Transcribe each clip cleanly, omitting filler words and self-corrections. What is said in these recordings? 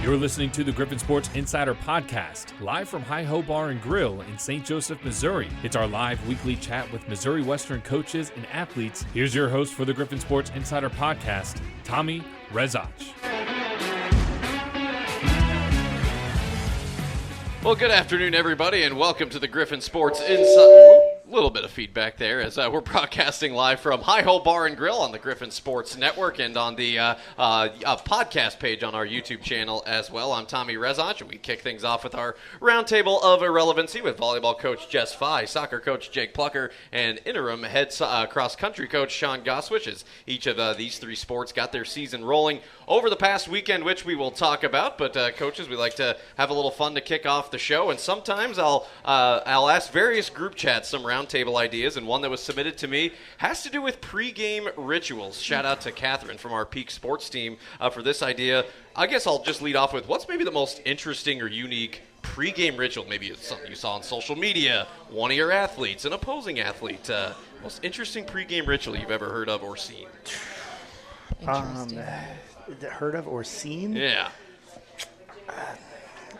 You're listening to the Griffin Sports Insider Podcast, live from Hi-Ho Bar and Grill in St. Joseph, Missouri. It's our live weekly chat with Missouri Western coaches and athletes. Here's your host for the Griffin Sports Insider Podcast, Tommy Rezach. Well, good afternoon, everybody, and welcome to the Griffin Sports Insider. A little bit of feedback there as we're broadcasting live from Hi-Ho Bar and Grill on the Griffin Sports Network and on the podcast page on our YouTube channel as well. I'm Tommy Rezach, and we kick things off with our roundtable of irrelevancy with volleyball coach Jess Fye, soccer coach Jake Plocher, and interim head cross-country coach Sean Gosewisch, as each of these three sports got their season rolling over the past weekend, which we will talk about. But coaches, we like to have a little fun to kick off the show, and sometimes I'll ask various group chats some roundtable ideas, and one that was submitted to me has to do with pregame rituals. Shout out to Catherine from our Peak Sports team for this idea. I guess I'll just lead off with what's maybe the most interesting or unique pregame ritual. Maybe it's something you saw on social media, one of your athletes, an opposing athlete. Most interesting pregame ritual you've ever heard of or seen? Heard of or seen? Yeah.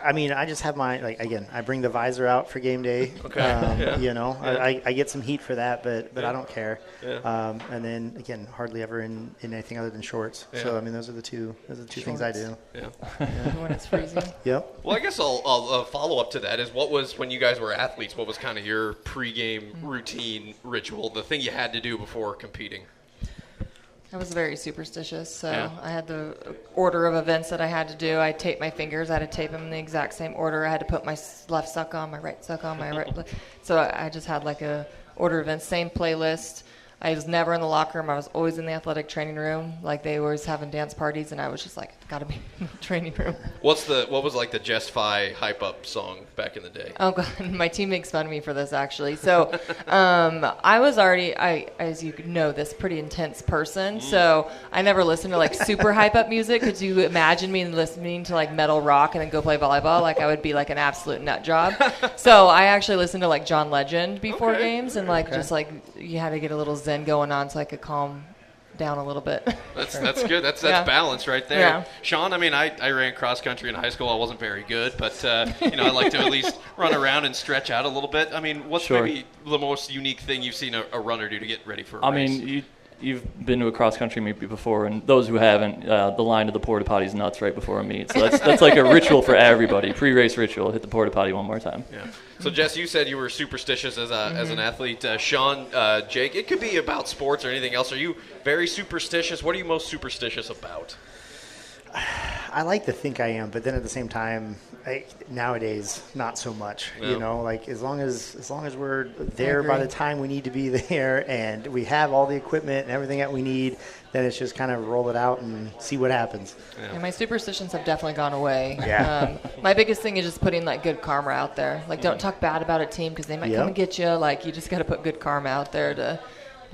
I mean, I just have I bring the visor out for game day. Okay. You know, yeah. I get some heat for that, but I don't care. Yeah. And then, again, hardly ever in anything other than shorts. Yeah. So, I mean, those are the two things I do. Yeah. When it's freezing. Yep. Well, I guess I'll follow up to that is what was, when you guys were athletes, what was kind of your pregame routine ritual, the thing you had to do before competing? I was very superstitious, so Yeah. I had the order of events that I had to do. I taped my fingers. I had to tape them in the exact same order. I had to put my left suck on, my right suck on, my right. So I just had like a order of events, same playlist. I was never in the locker room. I was always in the athletic training room. Like, they were always having dance parties, and I was just like, gotta be in the training room. What was like the Jess Fye hype up song back in the day? Oh God, my team makes fun of me for this actually. So, I was already, as you know, this pretty intense person. So I never listened to like super hype up music. Could you imagine me listening to like metal rock and then go play volleyball? Like, I would be like an absolute nut job. So I actually listened to like John Legend before games, and just like you had to get a little zen going on so I could calm down a little bit. That's good. That's Yeah. balance right there. Yeah. Sean, I mean, I ran cross country in high school. I wasn't very good, but I like to at least run around and stretch out a little bit. I mean, what's maybe the most unique thing you've seen a runner do to get ready for a race? I mean, you've been to a cross country meet before, and those who haven't, the line to the porta potty is nuts right before a meet. So that's like a ritual for everybody. Pre-race ritual. Hit the porta potty one more time. Yeah. So, Jess, you said you were superstitious as an athlete. Sean, Jake, it could be about sports or anything else. Are you very superstitious? What are you most superstitious about? I like to think I am, but then at the same time, nowadays, not so much. No. You know, like as long as we're there by the time we need to be there, and we have all the equipment and everything that we need, then it's just kind of roll it out and see what happens. Yeah, my superstitions have definitely gone away. Yeah. My biggest thing is just putting like good karma out there. Like, don't talk bad about a team because they might come and get you. Like, you just got to put good karma out there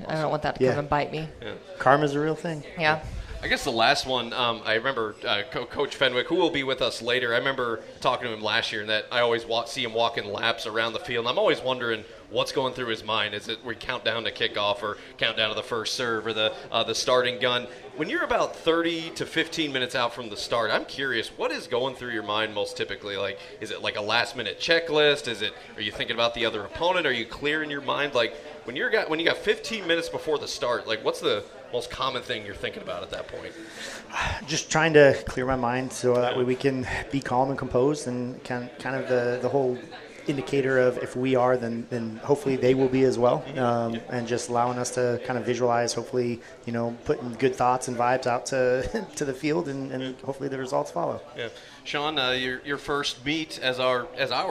I don't want that to come and bite me. Yeah. Karma's a real thing. Yeah. I guess the last one, I remember Coach Fenwick, who will be with us later. I remember talking to him last year, and that I always see him walking laps around the field. And I'm always wondering what's going through his mind. Is it we count down to kickoff or count down to the first serve or the starting gun? When you're about 30 to 15 minutes out from the start, I'm curious, what is going through your mind most typically? Like, is it like a last-minute checklist? Are you thinking about the other opponent? Are you clear in your mind? Like, when you got 15 minutes before the start, like, what's the most common thing you're thinking about at that point? Just trying to clear my mind so that way we can be calm and composed, and kind of the whole indicator of if we are, then hopefully they will be as well, and just allowing us to kind of visualize, hopefully, putting good thoughts and vibes out to the field, and hopefully the results follow. Yeah. Sean, your first meet as our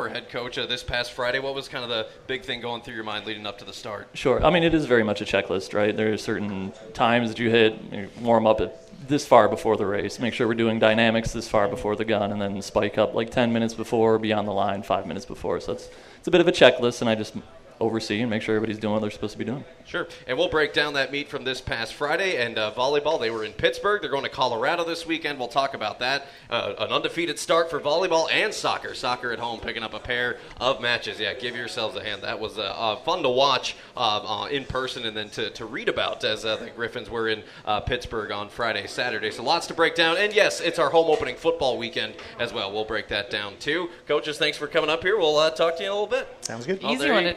head coach this past Friday, what was kind of the big thing going through your mind leading up to the start? Sure. I mean, it is very much a checklist, right? There are certain times that you hit, you warm up at this far before the race, make sure we're doing dynamics this far before the gun, and then spike up like 10 minutes before, beyond the line 5 minutes before. So it's a bit of a checklist, and I just oversee and make sure everybody's doing what they're supposed to be doing. Sure. And we'll break down that meet from this past Friday. And volleyball, they were in Pittsburgh. They're going to Colorado this weekend. We'll talk about that. An undefeated start for volleyball and soccer. Soccer at home picking up a pair of matches. Yeah, give yourselves a hand. That was fun to watch in person and then to read about as the Griffins were in Pittsburgh on Friday, Saturday. So lots to break down. And, yes, it's our home opening football weekend as well. We'll break that down, too. Coaches, thanks for coming up here. We'll talk to you in a little bit. Sounds good. Easy one.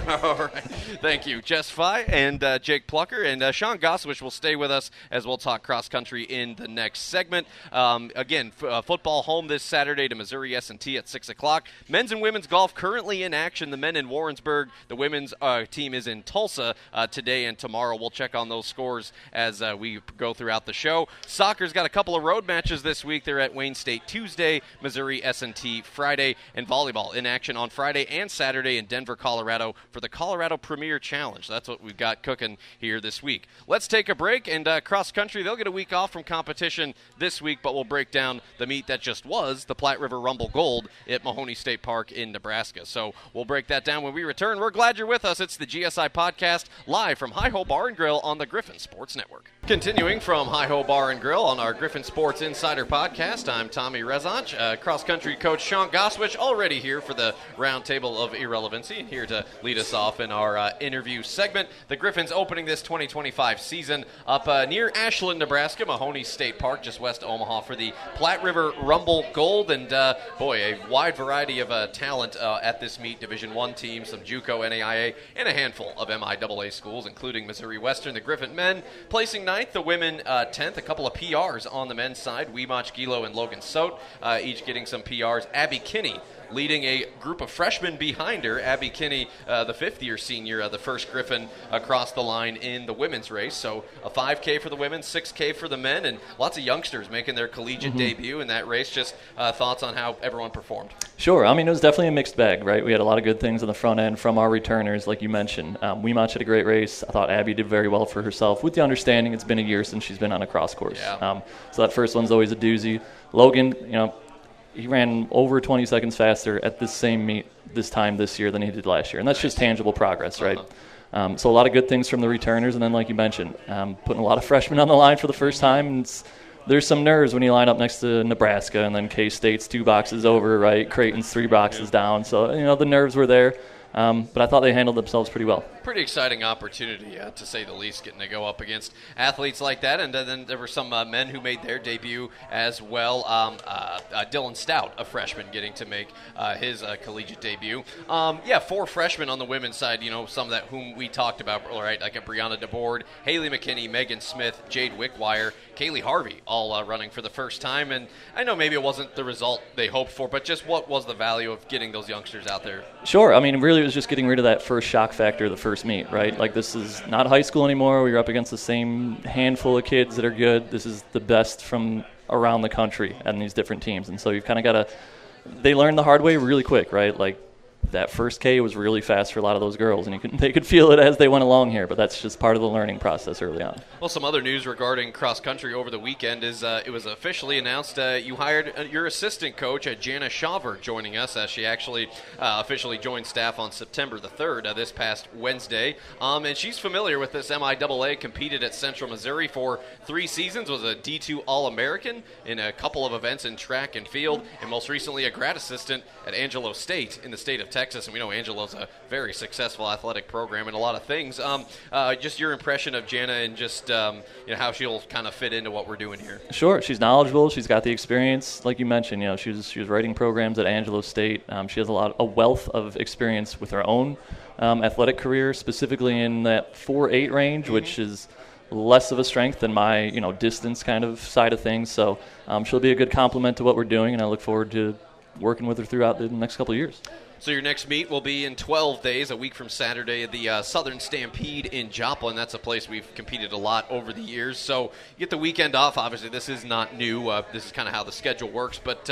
All right. Thank you, Jess Fye and Jake Plocher. And Sean Gosewisch will stay with us as we'll talk cross-country in the next segment. Again, football home this Saturday to Missouri S&T at 6 o'clock. Men's and women's golf currently in action. The men in Warrensburg. The women's team is in Tulsa today and tomorrow. We'll check on those scores as we go throughout the show. Soccer's got a couple of road matches this week. They're at Wayne State Tuesday, Missouri S&T Friday, and volleyball in action on Friday and Saturday in Denver, Colorado for the Colorado Premier Challenge. That's what we've got cooking here this week. Let's take a break, and cross country, they'll get a week off from competition this week, but we'll break down the meet that just was the Platte River Rumble Gold at Mahoney State Park in Nebraska. So we'll break that down when we return. We're glad you're with us. It's the GSI Podcast, live from Hi-Ho Bar and Grill on the Griffin Sports Network. Continuing from Hi-Ho Bar and Grill on our Griffin Sports Insider Podcast, I'm Tommy Rezanch. Cross-country coach Sean Gosewisch already here for the Roundtable of Irrelevancy, and here to lead us off in our interview segment. The Griffins opening this 2025 season up near Ashland, Nebraska, Mahoney State Park, just west of Omaha, for the Platte River Rumble Gold. And, a wide variety of talent at this meet. Division I teams, some JUCO, NAIA, and a handful of MIAA schools, including Missouri Western. The Griffin men placing 9th, the women 10th. A couple of PRs on the men's side. Weemach Gilo and Logan Sote, each getting some PRs. Abby Kinney leading a group of freshmen behind her. Abby Kinney, the fifth-year senior, the first Griffin across the line in the women's race. So a 5K for the women, 6K for the men, and lots of youngsters making their collegiate debut in that race. Just thoughts on how everyone performed? Sure. I mean, it was definitely a mixed bag, right? We had a lot of good things on the front end from our returners, like you mentioned. Weemach had a great race. I thought Abby did very well for herself, with the understanding it's been a year since she's been on a cross course. Yeah. So that first one's always a doozy. Logan, he ran over 20 seconds faster at this same meet this time this year than he did last year. And that's just tangible progress, right? So a lot of good things from the returners. And then, like you mentioned, putting a lot of freshmen on the line for the first time. And there's some nerves when you line up next to Nebraska and then K-State's 2 boxes over, right? Creighton's 3 boxes down. So, the nerves were there. But I thought they handled themselves pretty well. Pretty exciting opportunity, to say the least, getting to go up against athletes like that. And then there were some men who made their debut as well. Dylan Stout, a freshman, getting to make his collegiate debut. 4 freshmen on the women's side, some that whom we talked about, right, like a Brianna DeBoard, Haley McKinney, Megan Smith, Jade Wickwire, Kaylee Harvey, all running for the first time. And I know maybe it wasn't the result they hoped for, but just what was the value of getting those youngsters out there? Sure. I mean, really it was just getting rid of that first shock factor of the first meet, right? Like, this is not high school anymore. We're up against the same handful of kids that are good. This is the best from around the country and these different teams. And so you've kind of got to – they learned the hard way really quick, right? Like, that first K was really fast for a lot of those girls, and they could feel it as they went along here, but that's just part of the learning process early on. Well, some other news regarding cross-country over the weekend is it was officially announced you hired your assistant coach, Jana Shaver, joining us, as she actually officially joined staff on September the 3rd, this past Wednesday. And she's familiar with this MIAA, competed at Central Missouri for 3 seasons, was a D2 All-American in a couple of events in track and field, and most recently a grad assistant at Angelo State in the state of Texas, and we know Angelo's a very successful athletic program and a lot of things. Just your impression of Jana and just how she'll kind of fit into what we're doing here. Sure, she's knowledgeable. She's got the experience, like you mentioned. She was writing programs at Angelo State. She has a wealth of experience with her own athletic career, specifically in that 4.8 range, which is less of a strength than my distance kind of side of things. So she'll be a good complement to what we're doing, and I look forward to working with her throughout the next couple of years. So your next meet will be in 12 days, a week from Saturday, at the Southern Stampede in Joplin. That's a place we've competed a lot over the years. So you get the weekend off. Obviously, this is not new. This is kind of how the schedule works. But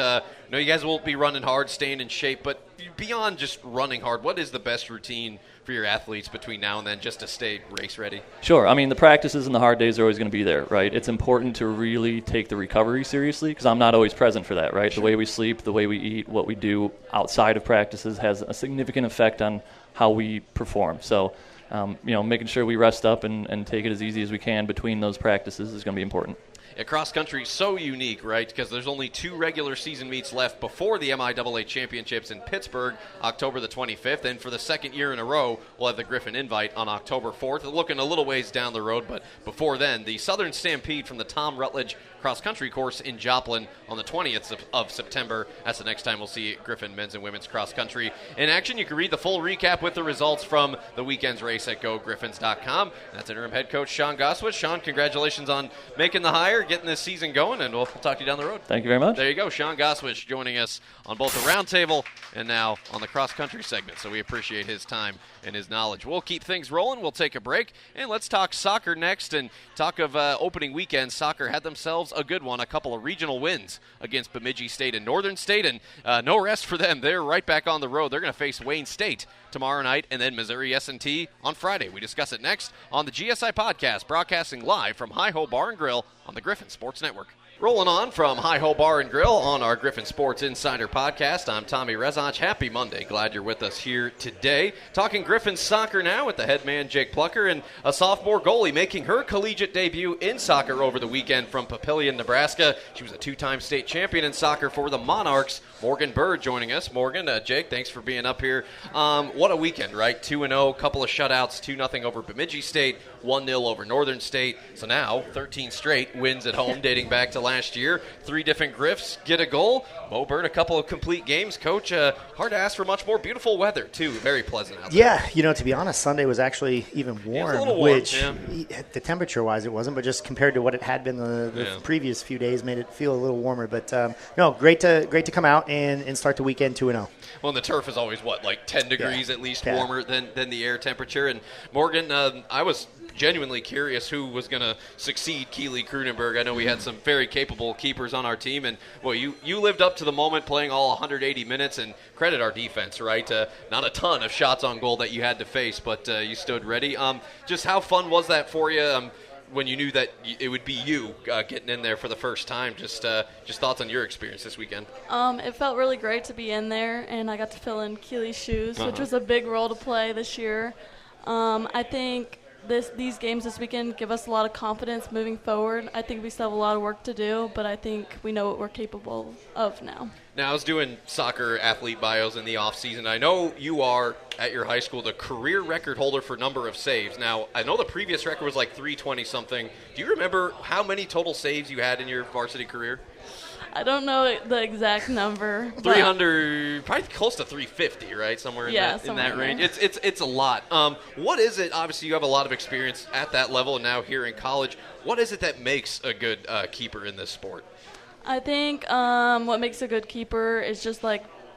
you guys will be running hard, staying in shape. But beyond just running hard, what is the best routine for your athletes between now and then just to stay race ready? Sure. I mean, the practices and the hard days are always going to be there, right? It's important to really take the recovery seriously because I'm not always present for that, right? Sure. The way we sleep, the way we eat, what we do outside of practices has a significant effect on how we perform. So, making sure we rest up and take it as easy as we can between those practices is going to be important. Cross country is so unique, right? Because there's only 2 regular season meets left before the MIAA Championships in Pittsburgh, October the 25th. And for the second year in a row, we'll have the Griffin Invite on October 4th. Looking a little ways down the road, but before then, the Southern Stampede from the Tom Rutledge cross country course in Joplin on the 20th of September. That's the next time we'll see Griffin men's and women's cross country in action. You can read the full recap with the results from the weekend's race at GoGriffins.com. That's interim head coach Sean Gosewisch. Sean, congratulations on making the hire, getting this season going, and we'll talk to you down the road. Thank you very much. There you go, Sean Gosewisch joining us on both the roundtable and now on the cross country segment. So we appreciate his time and his knowledge. We'll keep things rolling. We'll take a break, and let's talk soccer next. And talk of opening weekend, soccer had themselves a good one, a couple of regional wins against Bemidji State and Northern State, and no rest for them. They're right back on the road. They're going to face Wayne State tomorrow night and then Missouri S&T on Friday. We discuss it next on the GSI Podcast, broadcasting live from Hi-Ho Bar and Grill on the Griffin Sports Network. Rolling on from Hi-Ho Bar and Grill on our Griffin Sports Insider Podcast, I'm Tommy Rezach. Happy Monday. Glad you're with us here today. Talking Griffin soccer now with the head man, Jake Plocher, and a sophomore goalie making her collegiate debut in soccer over the weekend from Papillion, Nebraska. She was a 2-time state champion in soccer for the Monarchs. Morgan Byrd joining us. Morgan, Jake, thanks for being up here. What a weekend, right? 2-0, couple of shutouts, 2-0 over Bemidji State, 1-0 over Northern State. So now 13 straight wins at home dating back to last year. 3 different Griffs get a goal. Mo Byrd, a couple of complete games. Coach, hard to ask for much more. Beautiful weather, too. Very pleasant out there. Yeah, to be honest, Sunday was actually even warm, which the temperature-wise it wasn't, but just compared to what it had been the previous few days made it feel a little warmer. But, great to come out and start the weekend 2-0. Well, and the turf is always, 10 degrees at least warmer than the air temperature. And, Morgan, I was genuinely curious who was going to succeed Keely Krunenberg. I know we had some very capable keepers on our team, and you lived up to the moment playing all 180 minutes, and credit our defense, right? Not a ton of shots on goal that you had to face, but you stood ready. Just how fun was that for you when you knew that it would be you getting in there for the first time? Just thoughts on your experience this weekend. It felt really great to be in there, and I got to fill in Keely's shoes, which was a big role to play this year. I think these games this weekend give us a lot of confidence moving forward. I think we still have a lot of work to do, but I think we know what we're capable of now. Now, I was doing soccer athlete bios in the offseason. I know you are, at your high school, the career record holder for number of saves. Now, I know the previous record was 320-something. Do you remember how many total saves you had in your varsity career? I don't know the exact number. 300, probably close to 350, right? Somewhere in that range. It's a lot. What is it? Obviously, you have a lot of experience at that level and now here in college. What is it that makes a good keeper in this sport? I think what makes a good keeper is just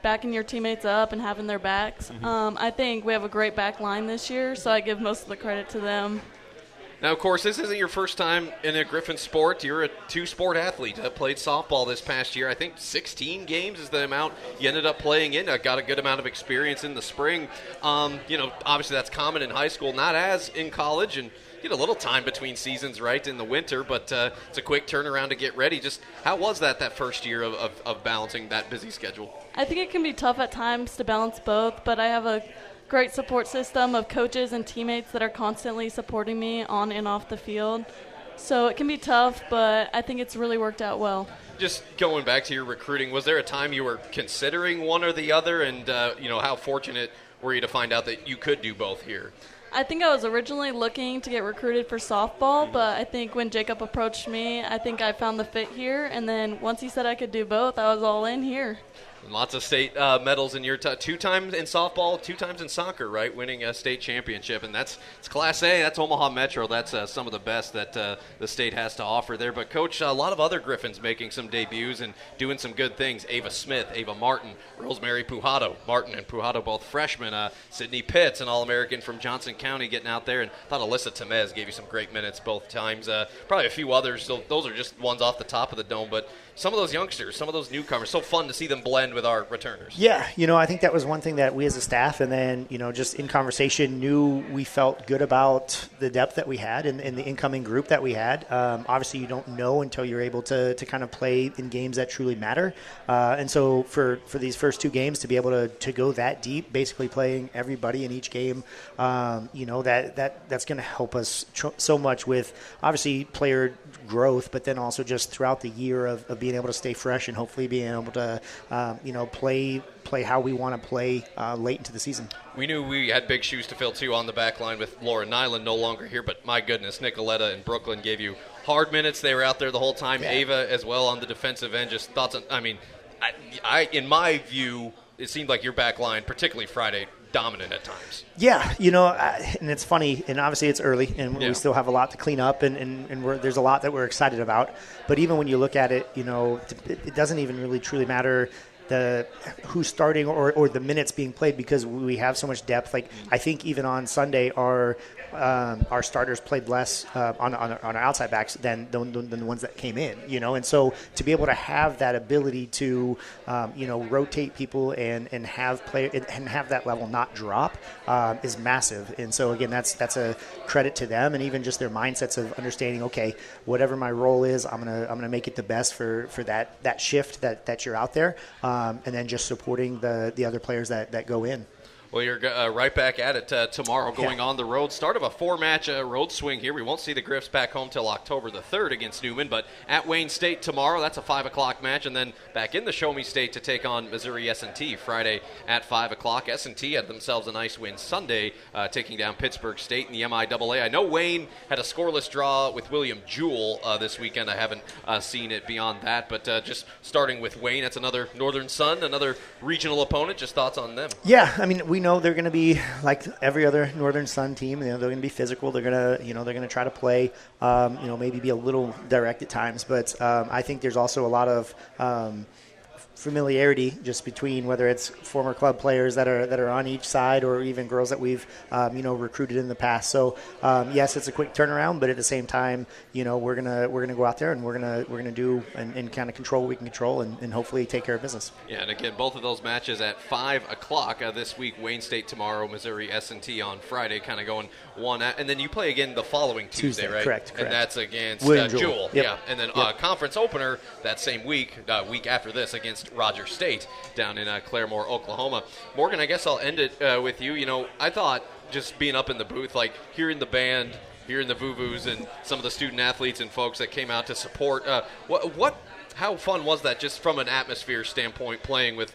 backing your teammates up and having their backs. I think we have a great back line this year, so I give most of the credit to them. Now, of course, this isn't your first time in a Griffin sport. You're a 2-sport athlete. Played softball this past year. I think 16 games is the amount you ended up playing in. Got a good amount of experience in the spring. Obviously that's common in high school, not as in college. And you get a little time between seasons, right, in the winter, but it's a quick turnaround to get ready. Just how was that first year of balancing that busy schedule? I think it can be tough at times to balance both, but I have a great support system of coaches and teammates that are constantly supporting me on and off the field. So it can be tough, but I think it's really worked out well. Just going back to your recruiting, was there a time you were considering one or the other, and how fortunate were you to find out that you could do both here? I think I was originally looking to get recruited for softball, but I think when Jacob approached me, I think I found the fit here, and then once he said I could do both, I was all in here. And lots of state medals in your 2 times in softball, 2 times in soccer, right? Winning a state championship, and it's Class A. That's Omaha Metro. That's some of the best that the state has to offer there. But Coach, a lot of other Griffins making some debuts and doing some good things. Ava Smith, Ava Martin, Rosemary Pujado. Martin and Pujado both freshmen. Sydney Pitts, an All-American from Johnson County, getting out there. And I thought Alyssa Temez gave you some great minutes both times. Probably a few others. So those are just ones off the top of the dome. But some of those youngsters, some of those newcomers, so fun to see them blend end with our returners. Yeah, I think that was one thing that we as a staff and then, just in conversation knew we felt good about the depth that we had in the incoming group that we had. Obviously, you don't know until you're able to kind of play in games that truly matter. And so for these first 2 games to be able to go that deep, basically playing everybody in each game, that's going to help us so much with obviously player growth, but then also just throughout the year of being able to stay fresh and hopefully being able to, play how we want to play late into the season. We knew we had big shoes to fill, too, on the back line with Laura Nyland no longer here, but my goodness, Nicoletta and Brooklyn gave you hard minutes. They were out there the whole time. Yeah. Ava as well on the defensive end. Just thoughts on, I in my view, it seemed like your back line, particularly Friday, dominant at times. Yeah, and it's funny, and obviously it's early, and we still have a lot to clean up, and there's a lot that we're excited about. But even when you look at it, it doesn't even really truly matter who's starting or the minutes being played because we have so much depth. Like I think even on Sunday, our starters played less on our outside backs than the ones that came in. And so to be able to have that ability to rotate people and have that level not drop is massive. And so again, that's a credit to them and even just their mindsets of understanding. Okay, whatever my role is, I'm gonna make it the best for that shift that you're out there. And then just supporting the other players that go in. Well, you're right back at it tomorrow going on the road. Start of a 4-match road swing here. We won't see the Griffs back home till October the 3rd against Newman, but at Wayne State tomorrow, that's a 5 o'clock match, and then back in the Show Me State to take on Missouri S&T Friday at 5 o'clock. S&T had themselves a nice win Sunday, taking down Pittsburgh State in the MIAA. I know Wayne had a scoreless draw with William Jewell this weekend. I haven't seen it beyond that, but just starting with Wayne, that's another Northern Sun, another regional opponent. Just thoughts on them? Yeah, I mean, we know they're going to be like every other Northern Sun team. They're going to be physical. They're going to try to play, maybe be a little direct at times. But I think there's also a lot of familiarity just between whether it's former club players that are on each side or even girls that we've recruited in the past. So yes, it's a quick turnaround, but at the same time, we're gonna go out there and we're gonna do and kind of control what we can control and hopefully take care of business. Yeah, and again, both of those matches at 5 o'clock this week. Wayne State tomorrow, Missouri S&T on Friday, kind of going one at, and then you play again the following Tuesday, right? Correct. And that's against Jewell. Yep. Yeah, and then conference opener that same week, week after this against Roger State down in Claremore, Oklahoma. Morgan, I guess I'll end it with you. I thought just being up in the booth, like hearing the band, hearing the Voo-Voos and some of the student athletes and folks that came out to support, how fun was that just from an atmosphere standpoint playing with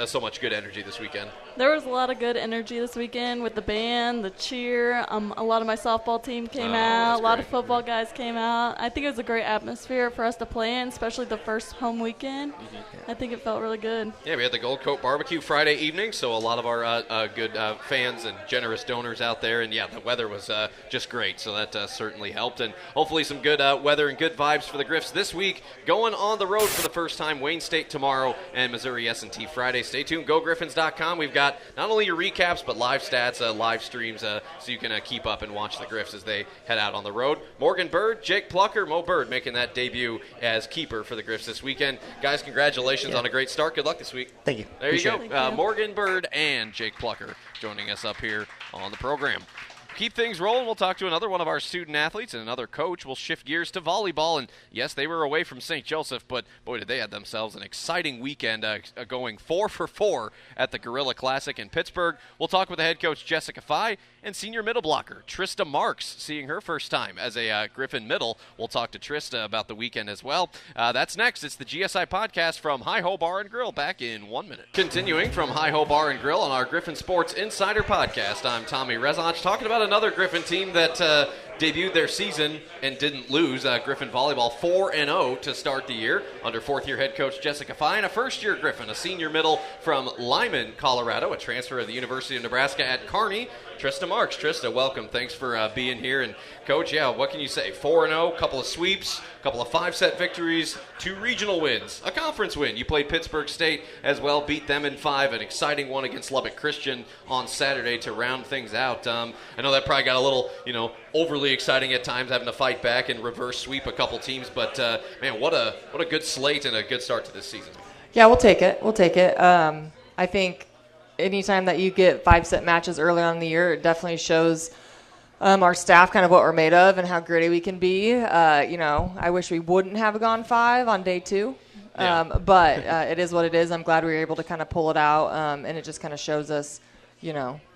so much good energy this weekend? There was a lot of good energy this weekend with the band, the cheer. A lot of my softball team came out. A lot of football guys came out. I think it was a great atmosphere for us to play in, especially the first home weekend. Mm-hmm. I think it felt really good. Yeah, we had the Gold Coat Barbecue Friday evening, so a lot of our good fans and generous donors out there. And, yeah, the weather was just great, so that certainly helped. And hopefully some good weather and good vibes for the Griffs this week. Going on the road for the first time, Wayne State tomorrow and Missouri S&T Friday. Stay tuned, GoGriffins.com. We've got not only your recaps, but live stats, live streams, so you can keep up and watch the Griffs as they head out on the road. Morgan Byrd, Jake Plocher, Mo Byrd making that debut as keeper for the Griffs this weekend. Guys, congratulations on a great start. Good luck this week. Thank you. There you go. Morgan Byrd and Jake Plocher joining us up here on the program. Keep things rolling. We'll talk to another one of our student athletes and another coach. We'll shift gears to volleyball. And, yes, they were away from St. Joseph, but, boy, did they have themselves an exciting weekend going 4 for 4 at the Gorilla Classic in Pittsburgh. We'll talk with the head coach, Jessica Fye, and senior middle blocker, Trista Marx, seeing her first time as a Griffin middle. We'll talk to Trista about the weekend as well. That's next. It's the GSI Podcast from Hi-Ho Bar and Grill, back in 1 minute. Continuing from Hi-Ho Bar and Grill on our Griffin Sports Insider Podcast, I'm Tommy Rezach, talking about another Griffin team that debuted their season and didn't lose. Griffin volleyball 4-0 to start the year under fourth-year head coach Jessica Fye, and a first-year Griffin, a senior middle from Lyman, Colorado, a transfer of the University of Nebraska at Kearney, Trista Marx. Trista, welcome. Thanks for being here. And, Coach, yeah, what can you say? 4-0, couple of sweeps, couple of 5-set victories, 2 regional wins, a conference win. You played Pittsburgh State as well, beat them in 5, an exciting one against Lubbock Christian on Saturday to round things out. I know that probably got a little, overly exciting at times, having to fight back and reverse sweep a couple teams, but, man, what a good slate and a good start to this season. Yeah, we'll take it. I think anytime that you get 5-set matches early on in the year, it definitely shows our staff kind of what we're made of and how gritty we can be. I wish we wouldn't have gone 5 on day 2. Yeah. But it is what it is. I'm glad we were able to kind of pull it out, and it just kind of shows us,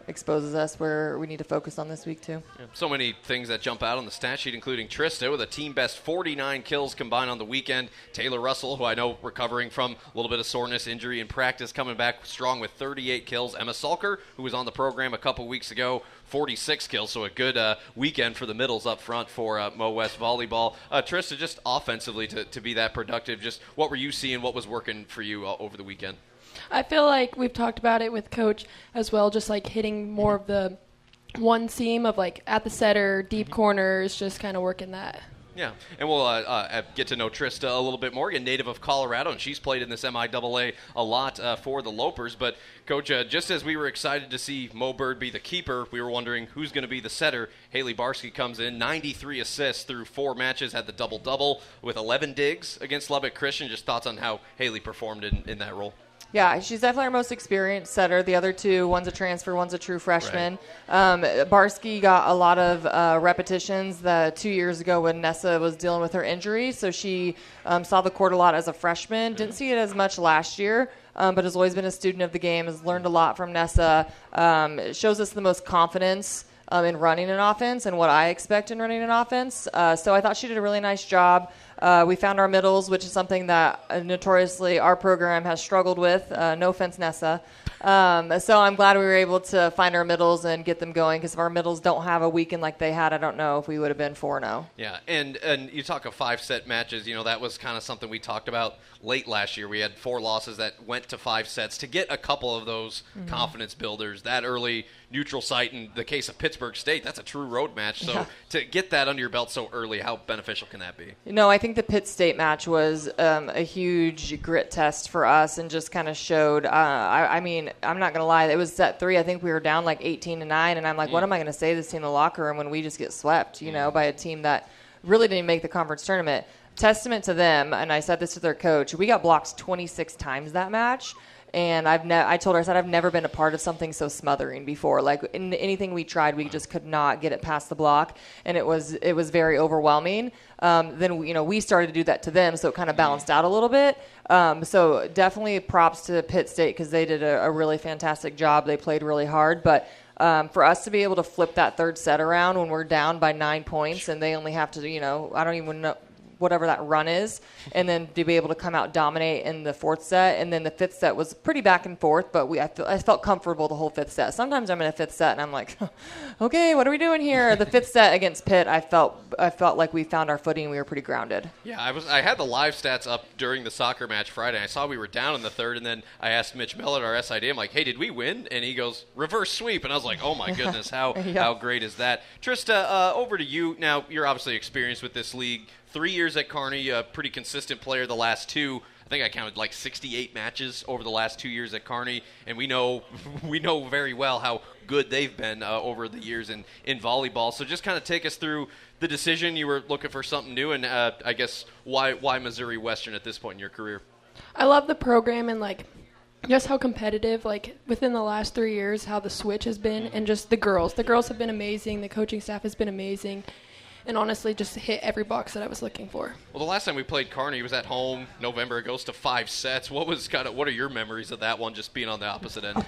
exposes us where we need to focus on this week too. Yeah. So many things that jump out on the stat sheet, including Trista with a team best 49 kills combined on the weekend. Taylor Russell, who I know recovering from a little bit of soreness, injury in practice, coming back strong with 38 kills. Emma Salker, who was on the program a couple weeks ago, 46 kills, so a good weekend for the middles up front for Mo West volleyball. Trista, just offensively to be that productive, just what were you seeing, what was working for you over the weekend? I feel like we've talked about it with Coach as well, just like hitting more of the one seam of like at the setter, deep corners, just kind of working that. Yeah, and we'll get to know Trista a little bit more. Again, native of Colorado, and she's played in this MIAA a lot for the Lopers. But, Coach, just as we were excited to see Mo Byrd be the keeper, we were wondering who's going to be the setter. Haley Barsky comes in, 93 assists through 4 matches, had the double-double with 11 digs against Lubbock Christian. Just thoughts on how Haley performed in that role. Yeah, she's definitely our most experienced setter. The other 2, one's a transfer, one's a true freshman. Right. Barsky got a lot of repetitions 2 years ago when Nessa was dealing with her injury, so she saw the court a lot as a freshman. Didn't see it as much last year, but has always been a student of the game, has learned a lot from Nessa. It shows us the most confidence in running an offense and what I expect in running an offense. So I thought she did a really nice job. We found our middles, which is something that notoriously our program has struggled with. No offense, Nessa. So I'm glad we were able to find our middles and get them going, because if our middles don't have a weekend like they had, I don't know if we would have been 4-0. Yeah, and you talk of 5-set matches, that was kind of something we talked about late last year. We had 4 losses that went to 5 sets. To get a couple of those confidence builders that early, neutral site, in the case of Pittsburgh State, that's a true road match. So to get that under your belt so early, how beneficial can that be? I think the Pitt State match was a huge grit test for us, and just kind of showed, I'm not going to lie, it was set 3. I think we were down like 18-9, and I'm like, what am I going to say to this team in the locker room when we just get swept, by a team that really didn't make the conference tournament? Testament to them, and I said this to their coach, we got blocked 26 times that match. And I told her, I said, I've never been a part of something so smothering before. Like, in anything we tried, we just could not get it past the block, and it was very overwhelming. Then we started to do that to them, so it kind of balanced out a little bit. So definitely props to Pitt State, because they did a really fantastic job. They played really hard, but for us to be able to flip that third set around when we're down by 9 points, and they only have to, I don't even know whatever that run is, and then to be able to come out dominate in the 4th set, and then the 5th set was pretty back and forth, but I felt comfortable the whole 5th set. Sometimes I'm in a 5th set and I'm like, okay, what are we doing here? The 5th set against Pitt, I felt like we found our footing and we were pretty grounded. Yeah, I had the live stats up during the soccer match Friday, and I saw we were down in the 3rd, and then I asked Mitch Millett, our SID, I'm like, hey, did we win? And he goes, reverse sweep, and I was like, oh my goodness, how great is that? Trista, over to you. Now, you're obviously experienced with this league. 3 years at Kearney, a pretty consistent player the last 2. I think I counted like 68 matches over the last 2 years at Kearney, and we know very well how good they've been over the years in volleyball. So just kind of take us through the decision. You were looking for something new, and I guess why Missouri Western at this point in your career? I love the program and just how competitive, within the last 3 years, how the switch has been, and just the girls. The girls have been amazing. The coaching staff has been amazing. And honestly, just hit every box that I was looking for. Well, the last time we played Kearney was at home, November. It goes to 5 sets. What are your memories of that one, just being on the opposite end?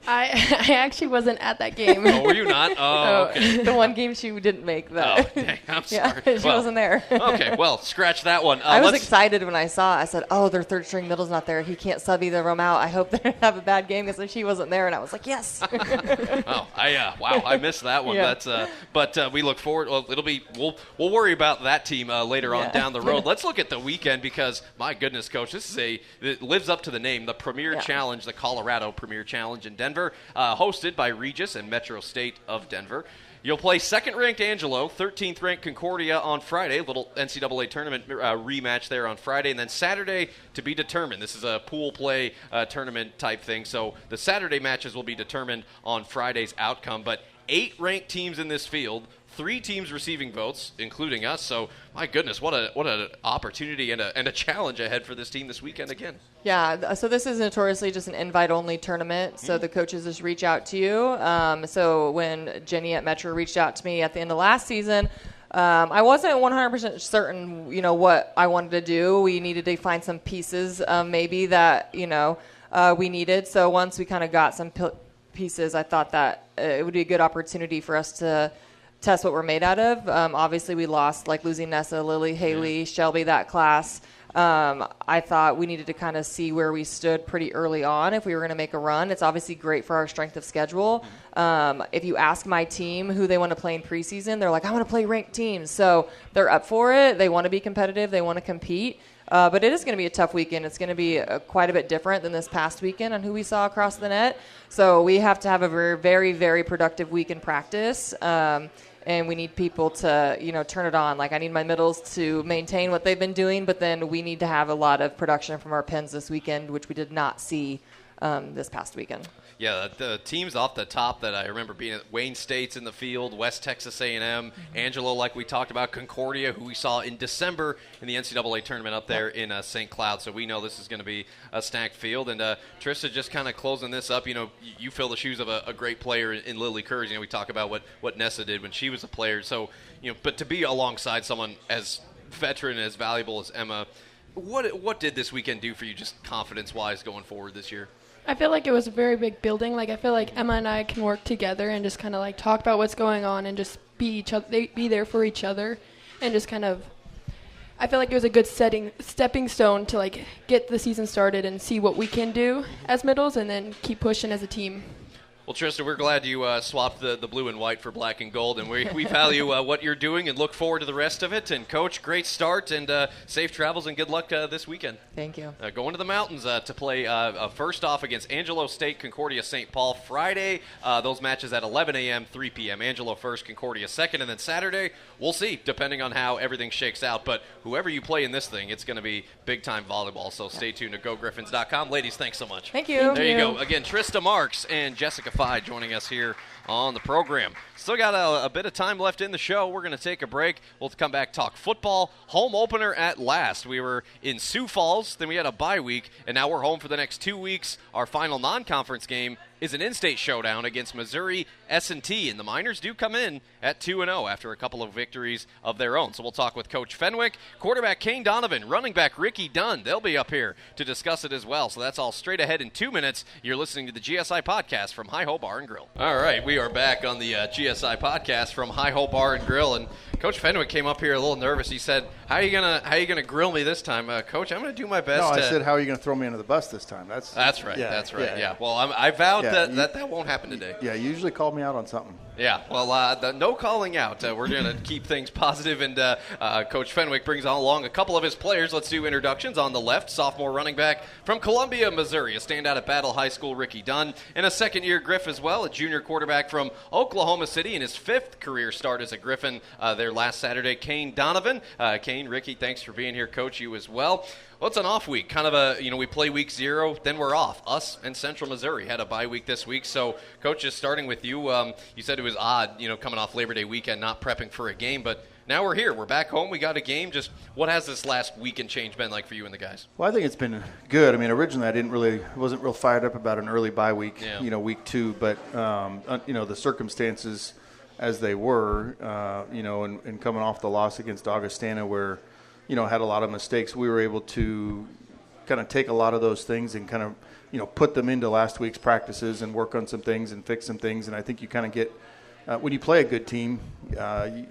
I actually wasn't at that game. Oh, were you not? Oh, okay. The one game she didn't make, though. Oh, dang, I'm sorry. Yeah, she wasn't there. Okay, well, scratch that one. I was excited when I saw it. I said, their third string middle's not there. He can't sub either of them out. I hope they don't have a bad game, because she wasn't there, and I was like, yes. I missed that one. Yeah. But we look forward. Well, we'll worry about that team later on down the road. Let's look at the weekend, because my goodness, Coach, it lives up to the name, the Premier Challenge, the Colorado Premier Challenge in Denver, hosted by Regis and Metro State of Denver. You'll play second-ranked Angelo, 13th-ranked Concordia on Friday, little NCAA tournament rematch there on Friday, and then Saturday to be determined. This is a pool play tournament type thing, so the Saturday matches will be determined on Friday's outcome. But 8 ranked teams in this field, 3 teams receiving votes, including us. So, my goodness, what an opportunity and a challenge ahead for this team this weekend again. Yeah, so this is notoriously just an invite-only tournament, so the coaches just reach out to you. So when Jenny at Metro reached out to me at the end of last season, I wasn't 100% certain, what I wanted to do. We needed to find some pieces maybe that, we needed. So once we kind of got some pieces, I thought that it would be a good opportunity for us to test what we're made out of. Obviously, we lost, like losing Nessa, Lily, Haley, Shelby, that class. I thought we needed to kind of see where we stood pretty early on if we were going to make a run. It's obviously great for our strength of schedule. If you ask my team who they want to play in preseason, they're like, I want to play ranked teams. So they're up for it. They want to be competitive. They want to compete. But it is going to be a tough weekend. It's going to be quite a bit different than this past weekend on who we saw across the net. So we have to have a very, very, very productive week in practice. And we need people to, turn it on. Like, I need my middles to maintain what they've been doing, but then we need to have a lot of production from our pins this weekend, which we did not see this past weekend. Yeah, the teams off the top that I remember being at Wayne State's in the field, West Texas A&M, Angelo, like we talked about, Concordia, who we saw in December in the NCAA tournament up there in St. Cloud. So we know this is going to be a stacked field. And Trista, just kind of closing this up, you fill the shoes of a great player in Lily Kurz. We talk about what Nessa did when she was a player. So, but to be alongside someone as veteran and as valuable as Emma, what did this weekend do for you just confidence-wise going forward this year? I feel like it was a very big building. Like, I feel like Emma and I can work together and just kind of like talk about what's going on and just be there for each other, and just kind of. I feel like it was a good stepping stone to like get the season started and see what we can do as middles, and then keep pushing as a team. Well, Trista, we're glad you swapped the blue and white for black and gold, and we value what you're doing and look forward to the rest of it. And, Coach, great start, and safe travels and good luck this weekend. Thank you. Going to the mountains to play first off against Angelo State, Concordia St. Paul. Friday, those matches at 11 a.m., 3 p.m. Angelo first, Concordia second, and then Saturday, we'll see, depending on how everything shakes out. But whoever you play in this thing, it's going to be big-time volleyball, so stay tuned to GoGriffins.com. Ladies, thanks so much. Thank you. There you go. Again, Trista Marx and Jessica Fye joining us here on the program. Still got a bit of time left in the show. We're going to take a break. We'll come back, talk football. Home opener at last. We were in Sioux Falls, then we had a bye week, and now we're home for the next 2 weeks. Our final non-conference game is an in-state showdown against Missouri S&T, and the Miners do come in at 2-0 after a couple of victories of their own. So we'll talk with Coach Fenwick, quarterback Kane Donovan, running back Rickie Dunn. They'll be up here to discuss it as well. So that's all straight ahead in 2 minutes. You're listening to the GSI Podcast from Hi-Ho Bar and Grill. All right, we are back on the GSI Podcast from Hi-Ho Bar and Grill, and Coach Fenwick came up here a little nervous. He said, "How are you gonna grill me this time, Coach? I'm gonna do my best." No, I said, "How are you gonna throw me under the bus this time?" That's right. Yeah, that's right. Yeah. Well, I vowed that won't happen today. Yeah, you usually call me out on something. Yeah, well, no calling out. We're going to keep things positive, and Coach Fenwick brings along a couple of his players. Let's do introductions. On the left, sophomore running back from Columbia, Missouri, a standout at Battle High School, Rickie Dunn, and a second-year Griff as well, a junior quarterback from Oklahoma City, in his 5th career start as a Griffin there last Saturday, Kane Donovan. Kane, Rickie, thanks for being here. Coach, you as well. Well, it's an off week, kind of we play week 0, then we're off. Us and Central Missouri had a bye week this week. So, Coach, just starting with you, you said it was odd, coming off Labor Day weekend, not prepping for a game, but now we're here. We're back home. We got a game. Just what has this last week and change been like for you and the guys? Well, I think it's been good. I mean, originally I wasn't real fired up about an early bye week, week 2, but, the circumstances as they were, and coming off the loss against Augustana where, had a lot of mistakes, we were able to kind of take a lot of those things and kind of, put them into last week's practices and work on some things and fix some things. And I think you kind of get, when you play a good team, they're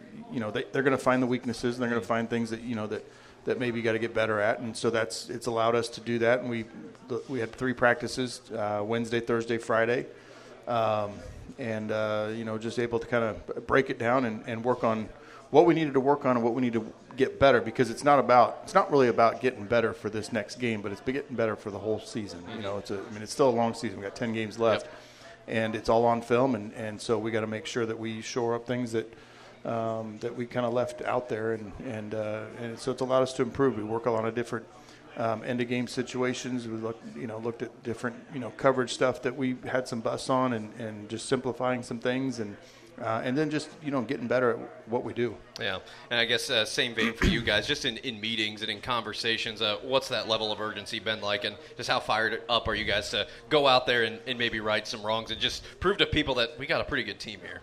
going to find the weaknesses and they're going to find things that, that maybe you got to get better at. And so it's allowed us to do that. And we had 3 practices, Wednesday, Thursday, Friday. Just able to kind of break it down and work on what we needed to work on and what we need to get better, because it's not really about getting better for this next game, but it's getting better for the whole season. It's still a long season. We got 10 games left, and it's all on film, and so we got to make sure that we shore up things that we kind of left out there, and so it's allowed us to improve. We work a lot of different end of game situations. We looked at different coverage stuff that we had some busts on, and just simplifying some things and and then just, getting better at what we do. Yeah, and I guess same vein for you guys, just in meetings and in conversations, what's that level of urgency been like, and just how fired up are you guys to go out there and maybe right some wrongs and just prove to people that we got a pretty good team here?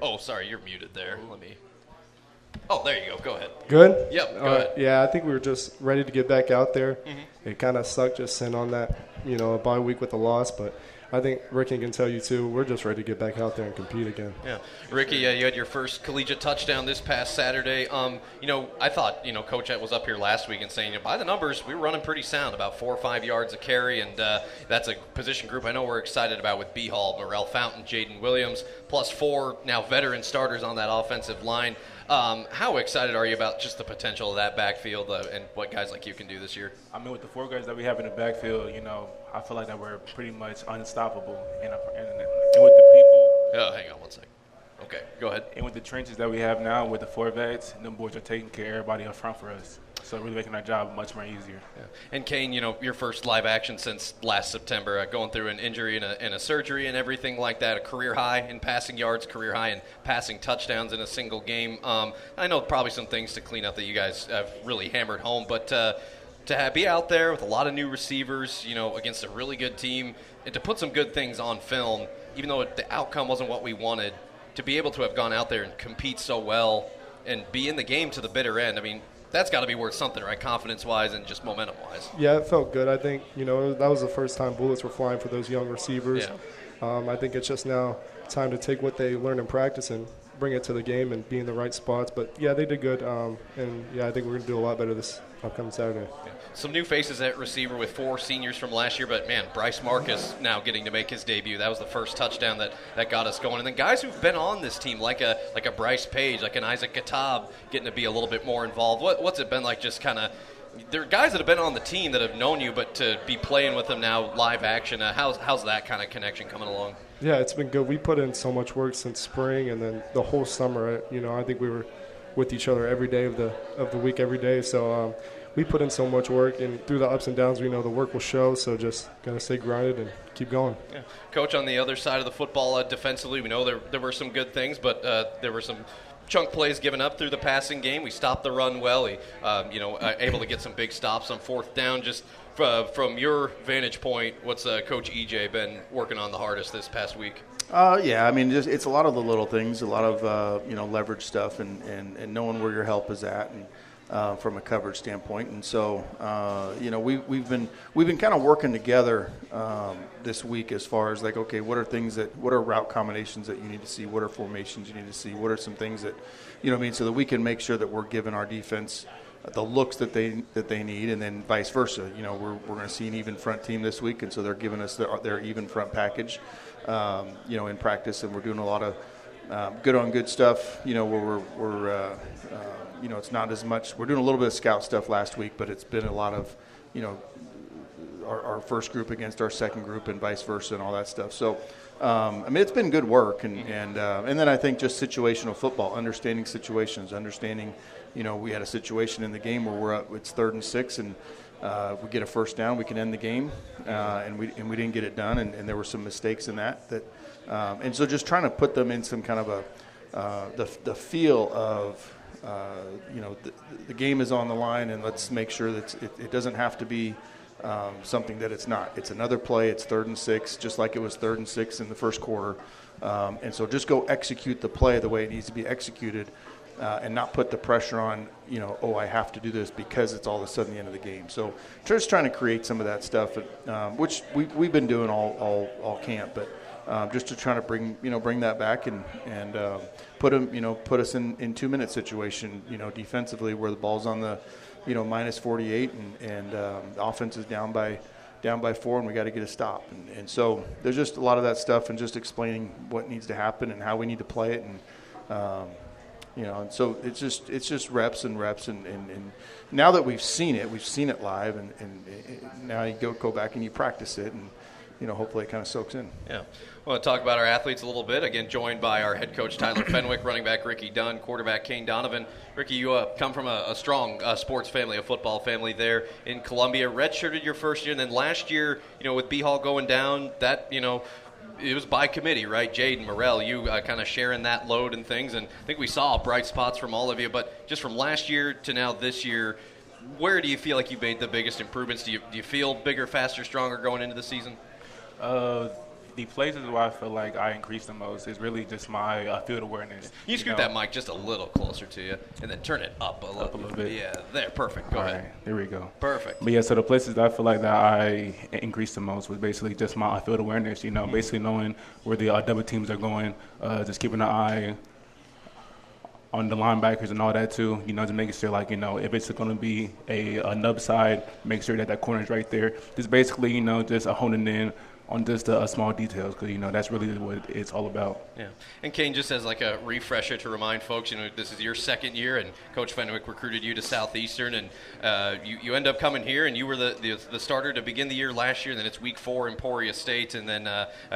Oh, sorry, you're muted there. Oh, there you go. Go ahead. Good? Yep, go ahead. Yeah, I think we were just ready to get back out there. Mm-hmm. It kind of sucked just sitting on that, a bye week with the loss, but I think Rickie can tell you, too, we're just ready to get back out there and compete again. Yeah. Rickie, you had your first collegiate touchdown this past Saturday. I thought, Coach was up here last week and saying, by the numbers, we were running pretty sound, about 4 or 5 yards a carry, and that's a position group I know we're excited about with B. Hall, Morrell Fountain, Jaden Williams, plus 4 now veteran starters on that offensive line. How excited are you about just the potential of that backfield and what guys like you can do this year? I mean, with the 4 guys that we have in the backfield, I feel like that we're pretty much unstoppable. And with the people. Oh, hang on one second. Okay, go ahead. And with the trenches that we have now with the 4 vets, them boys are taking care of everybody up front for us. So really making our job much more easier. Yeah. And Kane, your first live action since last September, going through an injury and a surgery and everything like that, a career high in passing yards, career high in passing touchdowns in a single game. I know probably some things to clean up that you guys have really hammered home, but to be out there with a lot of new receivers, against a really good team, and to put some good things on film, even though the outcome wasn't what we wanted, to be able to have gone out there and compete so well and be in the game to the bitter end, I mean, that's got to be worth something, right, confidence-wise and just momentum-wise. Yeah, it felt good. I think, that was the first time bullets were flying for those young receivers. Yeah. I think it's just now time to take what they learned in practice and bring it to the game and be in the right spots. But, yeah, they did good. I think we're going to do a lot better this upcoming Saturday. Yeah. Some new faces at receiver with 4 seniors from last year, but, man, Bryce Marcus now getting to make his debut. That was the first touchdown that got us going. And then guys who've been on this team, like a Bryce Page, like an Isaac Gatab, getting to be a little bit more involved. What's it been like just kind of – there are guys that have been on the team that have known you, but to be playing with them now live action, how's that kind of connection coming along? Yeah, it's been good. We put in so much work since spring, and then the whole summer. I think we were with each other every day of the week, every day. So we put in so much work, and through the ups and downs, we know the work will show. So just gotta stay grounded and keep going. Yeah. Coach, on the other side of the football, defensively, we know there were some good things, but there were some chunk plays given up through the passing game. We stopped the run well. He, able to get some big stops on 4th down. Just from your vantage point, what's Coach EJ been working on the hardest this past week? I mean, it's a lot of the little things, a lot of leverage stuff, and knowing where your help is at, and from a coverage standpoint. And so we've been kind of working together this week as far as like, okay, what are route combinations that you need to see, what are formations you need to see, what are some things that so that we can make sure that we're giving our defense the looks that they need, and then vice versa. We're going to see an even front team this week, and so they're giving us their even front package, in practice, and we're doing a lot of good on good stuff. Where we're it's not as much. We're doing a little bit of scout stuff last week, but it's been a lot of our first group against our second group and vice versa and all that stuff. So. It's been good work, and then I think just situational football, understanding situations, we had a situation in the game where we're up, it's 3rd and 6, and we get a first down, we can end the game, and we didn't get it done, and there were some mistakes in that, and so just trying to put them in some kind of the feel of the game is on the line, and let's make sure that it doesn't have to be something that it's not. It's another play. It's 3rd and 6, just like it was 3rd and 6 in the first quarter. And so just go execute the play the way it needs to be executed, and not put the pressure on, I have to do this because it's all of a sudden the end of the game. So just trying to create some of that stuff, which we've been doing all camp, but just to try to bring that back and put us in 2-minute situation, defensively where the ball's on the minus 48 and the offense is down by 4 and we got to get a stop. And so there's just a lot of that stuff and just explaining what needs to happen and how we need to play it. And so it's just reps and now that we've seen it live and now you go back and you practice it and hopefully it kind of soaks in. Yeah. I want to talk about our athletes a little bit. Again, joined by our head coach, Tyler Fenwick, running back Rickie Dunn, quarterback Kane Donovan. Rickie, you come from a strong sports family, a football family there in Columbia. Redshirted your first year, and then last year, with B Hall going down, that, it was by committee, right? Jade and Morrell, you kind of sharing that load and things, and I think we saw bright spots from all of you. But just from last year to now this year, where do you feel like you made the biggest improvements? Do you feel bigger, faster, stronger going into the season? The places where I feel like I increased the most is really just my field awareness. You scoot that mic just a little closer to you, and then turn it up a little bit. Yeah, there, perfect. Go ahead. Right, there we go. Perfect. But yeah, so the places that I feel like that I increased the most was basically just my field awareness. Basically knowing where the double teams are going, just keeping an eye on the linebackers and all that too. Just making sure if it's going to be a nub side, make sure that corner is right there. Just basically just honing in on just the small details, because that's really what it's all about. Yeah. And Kane, just as like a refresher to remind folks, this is your second year, and Coach Fenwick recruited you to Southeastern, and you end up coming here, and you were the starter to begin the year last year. And then it's week 4 Emporia State, and then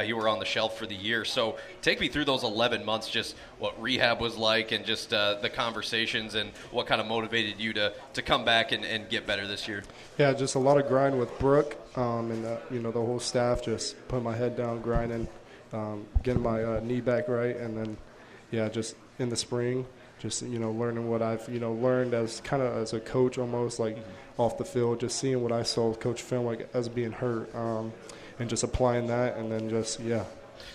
you were on the shelf for the year. So take me through those 11 months, just what rehab was like, and just the conversations, and what kind of motivated you to come back and get better this year. Yeah, just a lot of grind with Brooke, and the whole staff, just putting my head down, grinding, getting my knee back right, and then just in the spring, just learning what I've learned as kind of as a coach, almost like off the field, just seeing what I saw Coach Fenwick as being hurt, and just applying that, and then just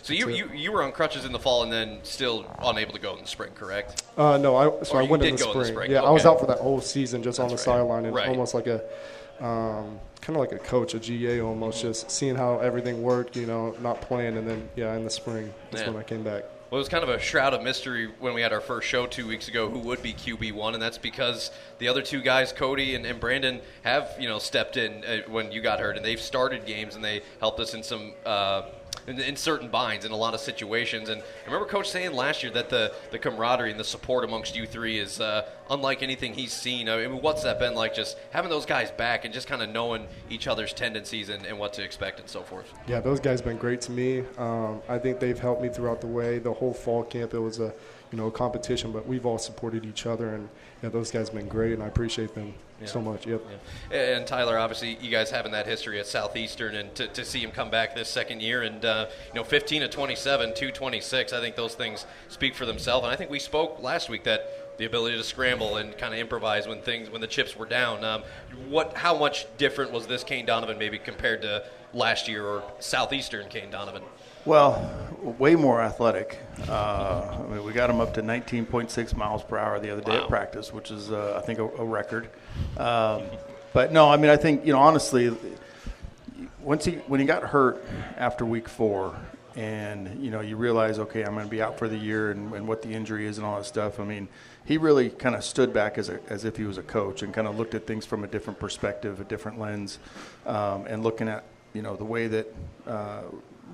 So you were on crutches in the fall and then still unable to go in the spring, correct? No, I went in the spring. Yeah, okay. I was out for that whole season, just on the sideline, and almost like a kind of like a coach, a GA almost, just seeing how everything worked, not playing, and then in the spring that's when I came back. Well, it was kind of a shroud of mystery when we had our first show 2 weeks ago who would be QB1, and that's because the other two guys, Cody and Brandon, have stepped in when you got hurt, and they've started games, and they helped us in some in certain binds in a lot of situations. And I remember Coach saying last year that the camaraderie and the support amongst you three is unlike anything he's seen. I mean, what's that been like, just having those guys back and just kind of knowing each other's tendencies and what to expect and so forth? Yeah, those guys have been great to me. I think they've helped me throughout the way. The whole fall camp, it was a competition, but we've all supported each other, and those guys have been great, and I appreciate them so much. Yep. Yeah. And Tyler, obviously, you guys having that history at Southeastern, and to see him come back this second year, and 15 of 27, 226, I think those things speak for themselves. And I think we spoke last week that the ability to scramble and kind of improvise when the chips were down. How much different was this Kane Donovan maybe compared to last year or Southeastern Kane Donovan? Well, way more athletic. We got him up to 19.6 miles per hour the other day at practice, which is, I think, a record. But no, I think, honestly, when he got hurt after week 4, and you realize, okay, I'm going to be out for the year, and what the injury is and all that stuff. He really kind of stood back as if he was a coach and kind of looked at things from a different perspective, a different lens, and looking at the way that.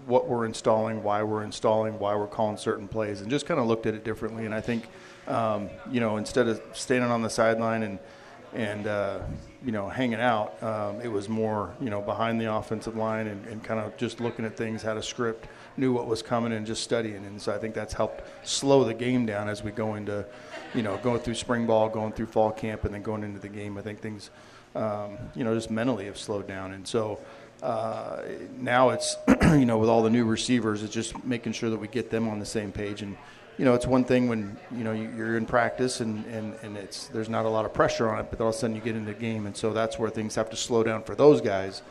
What we're installing, why we're calling certain plays, and just kind of looked at it differently. And I think, instead of standing on the sideline and hanging out, it was more, behind the offensive line and kind of just looking at things, had a script, knew what was coming, and just studying. And so I think that's helped slow the game down as we go into, going through spring ball, going through fall camp, and then going into the game. I think things, just mentally have slowed down. And so, now it's, with all the new receivers, it's just making sure that we get them on the same page. And, it's one thing when, you're in practice and there's not a lot of pressure on it, but all of a sudden you get into the game. And so that's where things have to slow down for those guys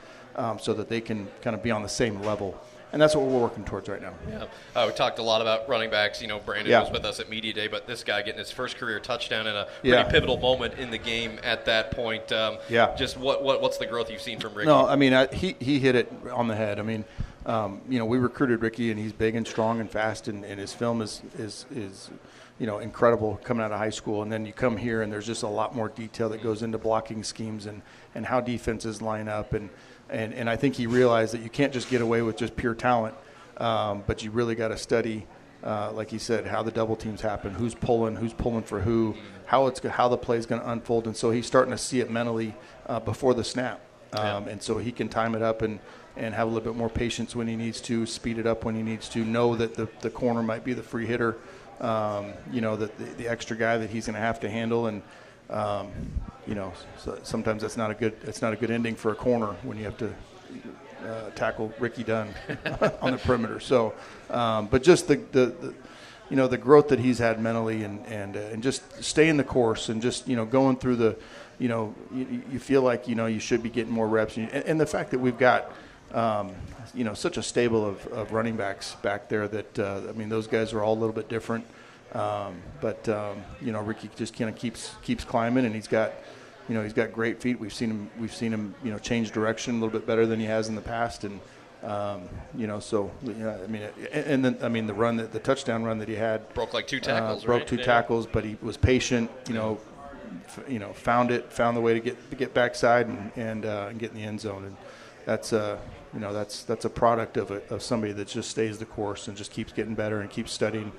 so that they can kind of be on the same level. And that's what we're working towards right now. Yeah, we talked a lot about running backs. Brandon was with us at Media Day, but this guy getting his first career touchdown in a pretty pivotal moment in the game at that point. Just what's the growth you've seen from Rickie? No, he hit it on the head. We recruited Rickie, and he's big and strong and fast, and his film is incredible coming out of high school. And then you come here, and there's just a lot more detail that goes into blocking schemes and how defenses line up. And I think he realized that you can't just get away with just pure talent, but you really got to study, like he said, how the double teams happen, who's pulling for who, how the play is going to unfold. And so he's starting to see it mentally before the snap. And so he can time it up and have a little bit more patience when he needs to, speed it up when he needs to, know that the corner might be the free hitter, that the extra guy that he's going to have to handle. And so sometimes that's not a good ending for a corner when you have to tackle Rickie Dunn on the perimeter. So, but just the growth that he's had mentally and just staying the course and just, going through the, you feel like, you should be getting more reps. And the fact that we've got, such a stable of running backs back there that, those guys are all a little bit different. But Rickie just kind of keeps climbing, and he's got great feet. We've seen him, change direction a little bit better than he has in the past. And, the run, the touchdown run that he had broke like 2 tackles, broke right? 2 tackles, but he was patient, found the way to get backside and get in the end zone. And that's a product of somebody that just stays the course and just keeps getting better and keeps studying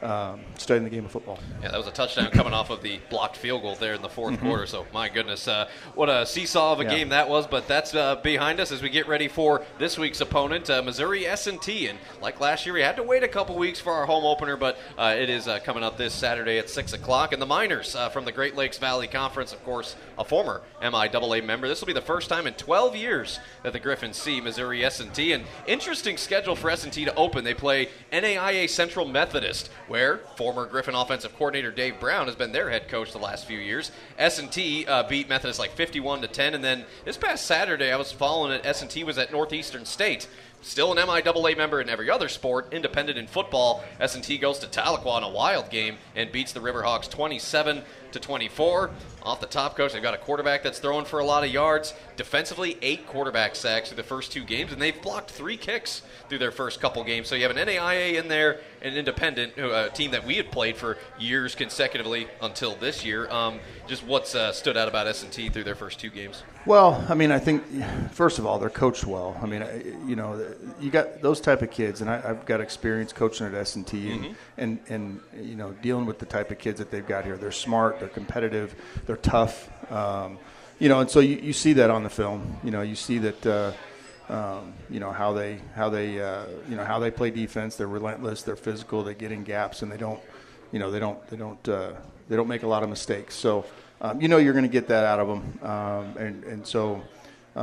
the game of football. Yeah, that was a touchdown coming off of the blocked field goal there in the fourth quarter. So, my goodness, what a seesaw of a game that was. But that's behind us as we get ready for this week's opponent, Missouri S&T. And like last year, we had to wait a couple weeks for our home opener, but it is coming up this Saturday at 6 o'clock. And the Miners from the Great Lakes Valley Conference, of course, a former MIAA member. This will be the first time in 12 years that the Griffins see Missouri S&T. And interesting schedule for S&T to open. They play NAIA Central Methodist, where former Griffin offensive coordinator Dave Brown has been their head coach the last few years. S&T beat Methodist like 51-10, and then this past Saturday I was following it. S&T was at Northeastern State. Still an MIAA member in every other sport, independent in football. S&T goes to Tahlequah in a wild game and beats the Riverhawks 27-24. Off the top, coach, they've got a quarterback that's throwing for a lot of yards. Defensively, 8 quarterback sacks through the first 2 games, and they've blocked 3 kicks through their first couple games. So you have an NAIA in there, an independent, a team that we had played for years consecutively until this year. Just what's stood out about S&T through their first 2 games? Well, I think, first of all, they're coached well. You got those type of kids, and I've got experience coaching at S&T and dealing with the type of kids that they've got here. They're smart, they're competitive, they're tough, and so you see that on the film. You see that how they play defense. They're relentless, they're physical, they get in gaps, and they don't make a lot of mistakes. So you're going to get that out of them, and so.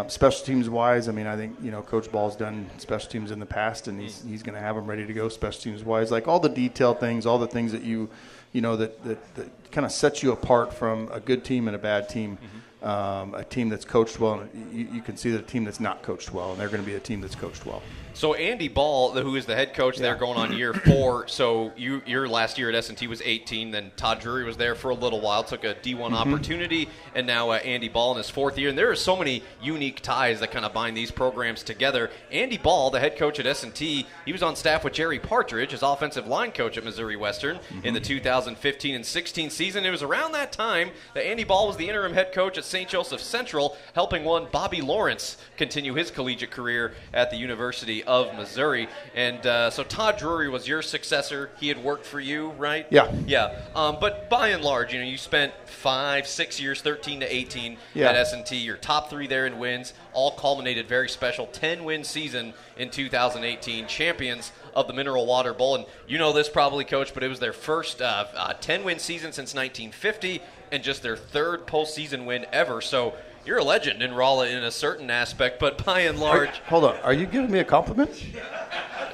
Special teams wise, I think Coach Ball's done special teams in the past, and he's going to have them ready to go. Special teams wise, like all the detailed things, all the things that that kind of sets you apart from a good team and a bad team. A team that's coached well, you can see that a team that's not coached well, and they're going to be a team that's coached well. So Andy Ball, who is the head coach there, going on year 4. So your last year at S&T was 18. Then Todd Drury was there for a little while, took a D1 opportunity, and now Andy Ball in his 4th year. And there are so many unique ties that kind of bind these programs together. Andy Ball, the head coach at S&T, he was on staff with Jerry Partridge, his offensive line coach at Missouri Western, in the 2015 and 16 season. It was around that time that Andy Ball was the interim head coach at St. Joseph Central, helping one Bobby Lawrence continue his collegiate career at the University of Missouri. And so Todd Drury was your successor. He had worked for you, right? Yeah. But by and large, you spent 5-6 years, 13 to 18 at S&T. Your top 3 there in wins, all culminated very special 10-win season in 2018, champions of the Mineral Water Bowl. And you know this probably, Coach, but it was their first 10-win season since 1950 and just their 3rd postseason win ever. So you're a legend in Rolla in a certain aspect, but by and large... Hold on. Are you giving me a compliment?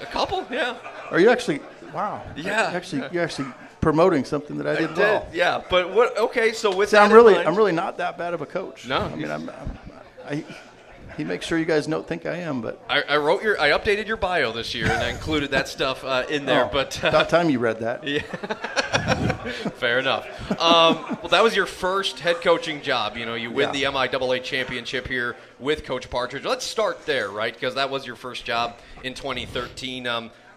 A couple, yeah. Are you actually... Wow. Yeah. You're actually promoting something that I did well. Yeah, but what... Okay, so with that I'm really not that bad of a coach. No. He makes sure you guys don't think I am, but... I updated your bio this year, and I included that stuff in there, but... About time you read that. Yeah. Fair enough. Well, that was your first head coaching job. You win the MIAA championship here with Coach Partridge. Let's start there, right? Because that was your first job in 2013.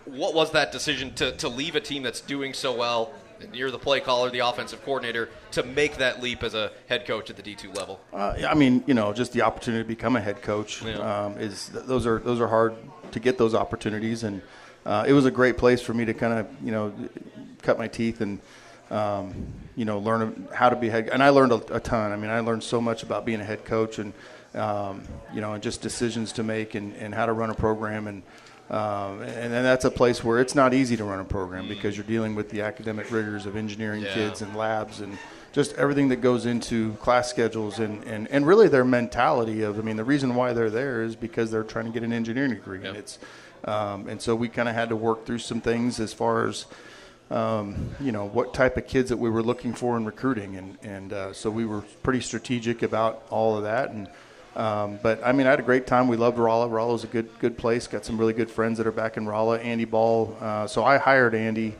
What was that decision to leave a team that's doing so well, and you're the play caller, the offensive coordinator, to make that leap as a head coach at the D2 level? Just the opportunity to become a head coach those are hard to get those opportunities, and it was a great place for me to kind of cut my teeth and learn how to be head. And I learned a ton. I learned so much about being a head coach, and and just decisions to make and how to run a program, and then that's a place where it's not easy to run a program because you're dealing with the academic rigors of engineering kids and labs and just everything that goes into class schedules and really their mentality of, I mean, the reason why they're there is because they're trying to get an engineering degree. Yep. And it's and so we kind of had to work through some things as far as, what type of kids that we were looking for in recruiting. And so we were pretty strategic about all of that. And but, I mean, I had a great time. We loved Rolla. Rolla's a good place. Got some really good friends that are back in Rolla. Andy Ball. So I hired Andy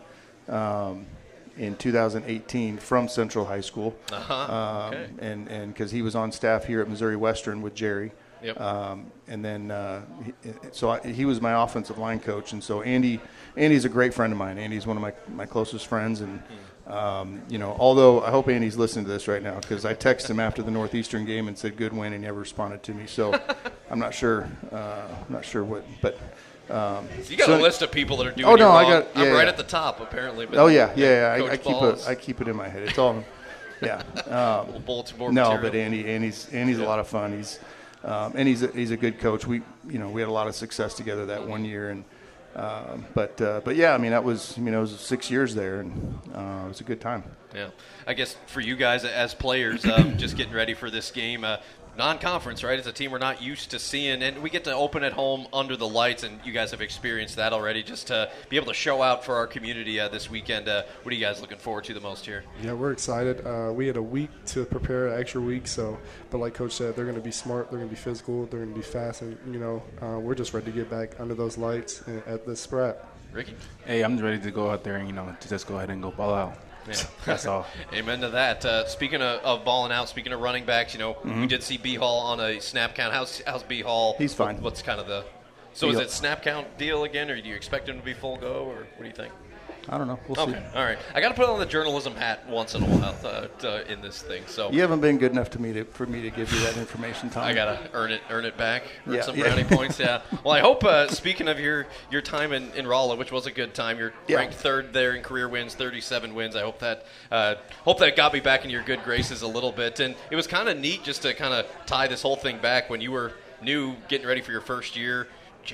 in 2018 from Central High School. Okay. And because he was on staff here at Missouri Western with Jerry. Yep. And then he was my offensive line coach. And so Andy's a great friend of mine. Andy's one of my closest friends. And, although I hope Andy's listening to this right now because I texted him after the Northeastern game and said good win, and he never responded to me. So I'm not sure what, but. So you got a list of people that are doing wrong. I'm right at the top, apparently. But I keep it in my head. It's all, yeah. Little bulletin board no, material. but Andy's a lot of fun. He's a good coach. We had a lot of success together that one year, and but yeah, I mean it was 6 years there, and it was a good time. Yeah, I guess for you guys as players, just getting ready for this game. Non-conference, right? It's a team we're not used to seeing, and we get to open at home under the lights, and you guys have experienced that already. Just to be able to show out for our community this weekend, what are you guys looking forward to the most here? Yeah, we're excited. We had a week to prepare, an extra week, but like Coach said, they're going to be smart, they're going to be physical, they're going to be fast, and, we're just ready to get back under those lights at the Sprat. Rickie? Hey, I'm ready to go out there and, to just go ahead and go ball out. Yeah. That's all. Amen to that. Speaking of balling out, speaking of running backs, we did see B Hall on a snap count. How's B Hall? He's fine. What's kind of the – so is it snap count deal again, or do you expect him to be full go, or what do you think? I don't know. We'll see. All right. I got to put on the journalism hat once in a while in this thing. So you haven't been good enough for me to give you that information, Tom. I got to earn it back. Earn some brownie points. Yeah. Well, I hope. Speaking of your time in Rolla, which was a good time, you're ranked third there in career wins, 37 wins. I hope that got me back in your good graces a little bit. And it was kind of neat just to kind of tie this whole thing back when you were new, getting ready for your first year.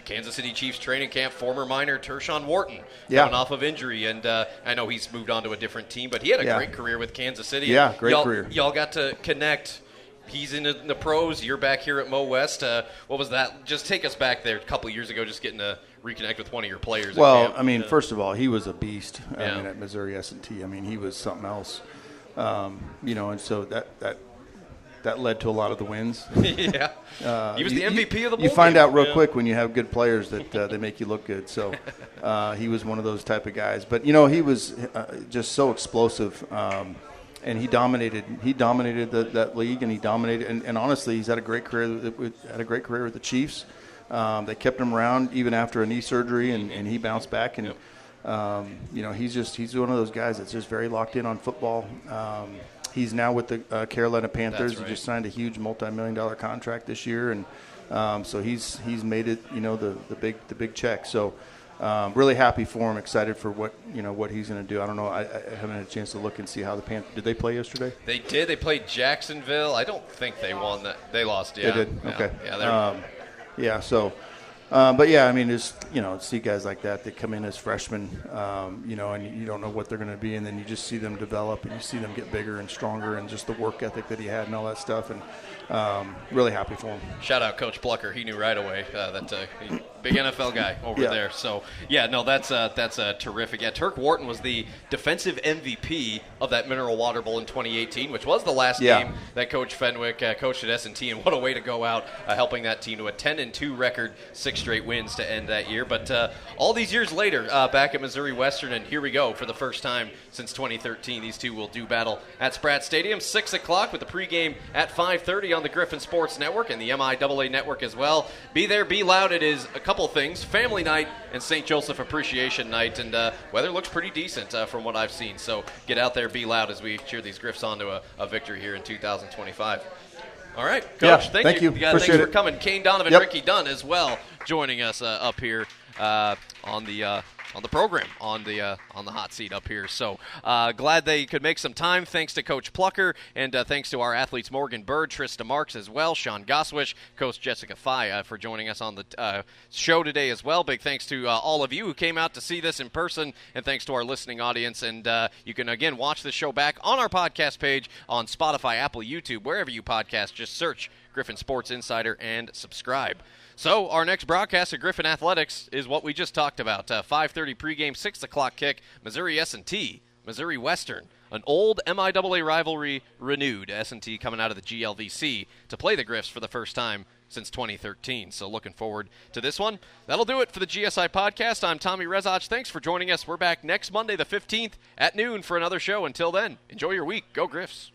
Kansas City Chiefs training camp, former Miner Tershawn Wharton coming off of injury, and I know he's moved on to a different team, but he had a great career with Kansas City. Yeah, great career. Y'all got to connect. He's in the pros. You're back here at Mo West. What was that? Just take us back there a couple of years ago, just getting to reconnect with one of your players. Well, I mean, first of all, he was a beast. At Missouri S&T. I mean, he was something else. And so that led to a lot of the wins. Yeah. He was the MVP of the bowl You find out real quick when you have good players that they make you look good. So he was one of those type of guys. But, he was just so explosive. And he dominated that league, and he dominated. And honestly, he's had a great career with the Chiefs. They kept him around even after a knee surgery, and he bounced back. And, he's one of those guys that's just very locked in on football. He's now with the Carolina Panthers. Right. He just signed a huge multi-million-dollar contract this year, and so he's made it. The big check. So really happy for him. Excited for what he's going to do. I don't know. I haven't had a chance to look and see how the Panthers did. They play yesterday? They did. They played Jacksonville. I don't think they won that. They lost. Yeah. They did. Okay. Yeah. So. But yeah, I mean, just see guys like that come in as freshmen, and you don't know what they're going to be, and then you just see them develop, and you see them get bigger and stronger, and just the work ethic that he had and all that stuff, and really happy for him. Shout out Coach Plocher. He knew right away that big NFL guy over there. So yeah, no, that's terrific. Yeah, Turk Wharton was the defensive MVP of that Mineral Water Bowl in 2018, which was the last game that Coach Fenwick coached at S&T, and what a way to go out helping that team to a 10-2 record, 6 straight wins to end that year. But all these years later, back at Missouri Western, and here we go for the first time since 2013. These two will do battle at Spratt Stadium, 6 o'clock with the pregame at 5:30 on the Griffin Sports Network and the MIAA Network as well. Be there, be loud. It is a couple things: family night and St. Joseph Appreciation Night, and weather looks pretty decent from what I've seen. So get out there, be loud as we cheer these Griffs on to a victory here in 2025. All right, Coach, thank you. Thanks for coming. Kane, Donovan, Rickie, Dunn as well joining us up here on the on the program on the hot seat up here. So glad they could make some time. Thanks to Coach Plocher, and thanks to our athletes Morgan Byrd, Trista Marx as well, Sean Gosewisch, Coach Jessica Fye for joining us on the show today as well. Big thanks to all of you who came out to see this in person, and thanks to our listening audience. And you can, again, watch the show back on our podcast page on Spotify, Apple, YouTube, wherever you podcast. Just search Griffin Sports Insider and subscribe. So our next broadcast of Griffin Athletics is what we just talked about. 5:30 pregame, 6 o'clock kick, Missouri S&T, Missouri Western. An old MIAA rivalry renewed. S&T coming out of the GLVC to play the Griffs for the first time since 2013. So looking forward to this one. That'll do it for the GSI Podcast. I'm Tommy Rezach. Thanks for joining us. We're back next Monday the 15th at noon for another show. Until then, enjoy your week. Go Griffs.